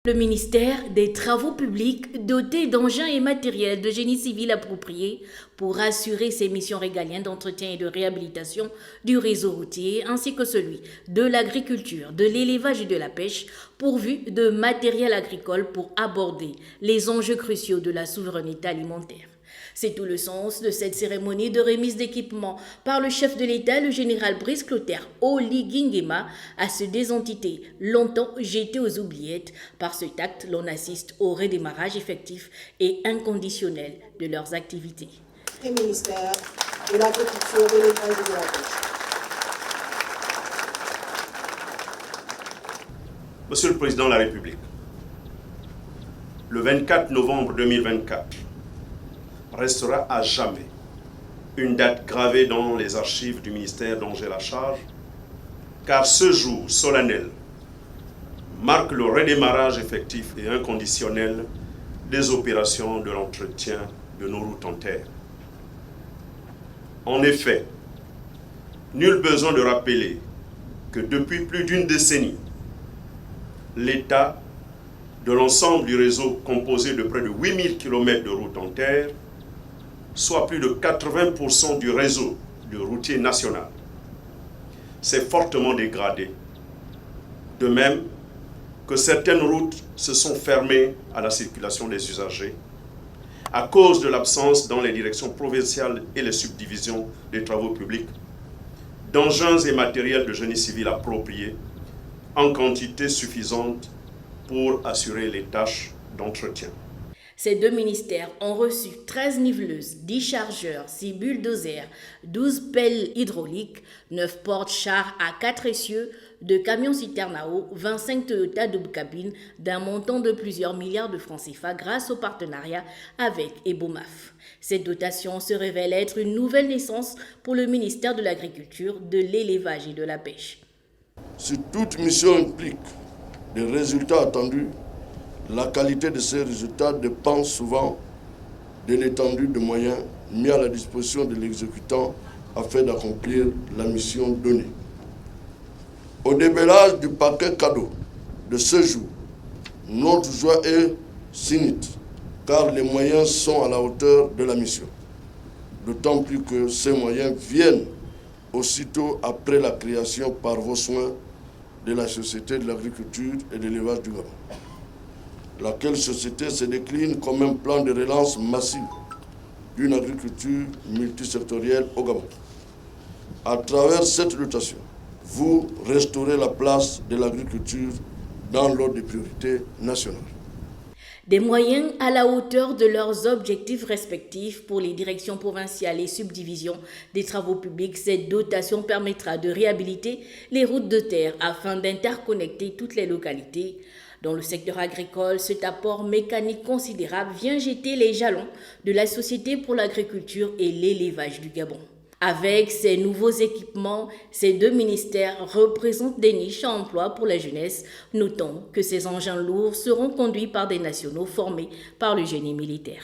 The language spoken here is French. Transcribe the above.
Le ministère des Travaux publics doté d'engins et matériels de génie civil appropriés pour assurer ses missions régaliennes d'entretien et de réhabilitation du réseau routier ainsi que celui de l'agriculture, de l'élevage et de la pêche pourvu de matériel agricole pour aborder les enjeux cruciaux de la souveraineté alimentaire. C'est tout le sens de cette cérémonie de remise d'équipement par le chef de l'État, le général Brice Clotaire Oligui-Nguema, à ces deux entités longtemps jetées aux oubliettes. Par cet acte, l'on assiste au redémarrage effectif et inconditionnel de leurs activités. Et ministère de l'Agriculture, de l'Élevage et de la Pêche. Monsieur le Président de la République, le 24 novembre 2024 restera à jamais une date gravée dans les archives du ministère dont j'ai la charge, car ce jour solennel marque le redémarrage effectif et inconditionnel des opérations de l'entretien de nos routes en terre. En effet, nul besoin de rappeler que depuis plus d'une décennie, l'État de l'ensemble du réseau composé de près de 8000 km de routes en terre, soit plus de 80% du réseau du routier national, s'est fortement dégradé. De même que certaines routes se sont fermées à la circulation des usagers à cause de l'absence dans les directions provinciales et les subdivisions des travaux publics d'engins et matériels de génie civil appropriés en quantité suffisante pour assurer les tâches d'entretien. Ces deux ministères ont reçu 13 niveleuses, 10 chargeurs, 6 bulldozers, 12 pelles hydrauliques, 9 porte-chars à 4 essieux, 2 camions-citernes à eau, 25 Toyota double cabine d'un montant de plusieurs milliards de francs CFA grâce au partenariat avec Ebomaf. Cette dotation se révèle être une nouvelle naissance pour le ministère de l'Agriculture, de l'Élevage et de la Pêche. Si toute mission implique des résultats attendus, la qualité de ces résultats dépend souvent de l'étendue de moyens mis à la disposition de l'exécutant afin d'accomplir la mission donnée. Au déballage du paquet cadeau de ce jour, notre joie est sinite, car les moyens sont à la hauteur de la mission. D'autant plus que ces moyens viennent aussitôt après la création par vos soins de la Société de l'Agriculture et de l'Élevage du Gabon, laquelle société se décline comme un plan de relance massive d'une agriculture multisectorielle au Gabon. À travers cette dotation, vous restaurez la place de l'agriculture dans l'ordre des priorités nationales. Des moyens à la hauteur de leurs objectifs respectifs pour les directions provinciales et subdivisions des travaux publics, cette dotation permettra de réhabiliter les routes de terre afin d'interconnecter toutes les localités. Dans le secteur agricole, cet apport mécanique considérable vient jeter les jalons de la Société pour l'agriculture et l'élevage du Gabon. Avec ces nouveaux équipements, ces deux ministères représentent des niches à emploi pour la jeunesse. Notons que ces engins lourds seront conduits par des nationaux formés par le génie militaire.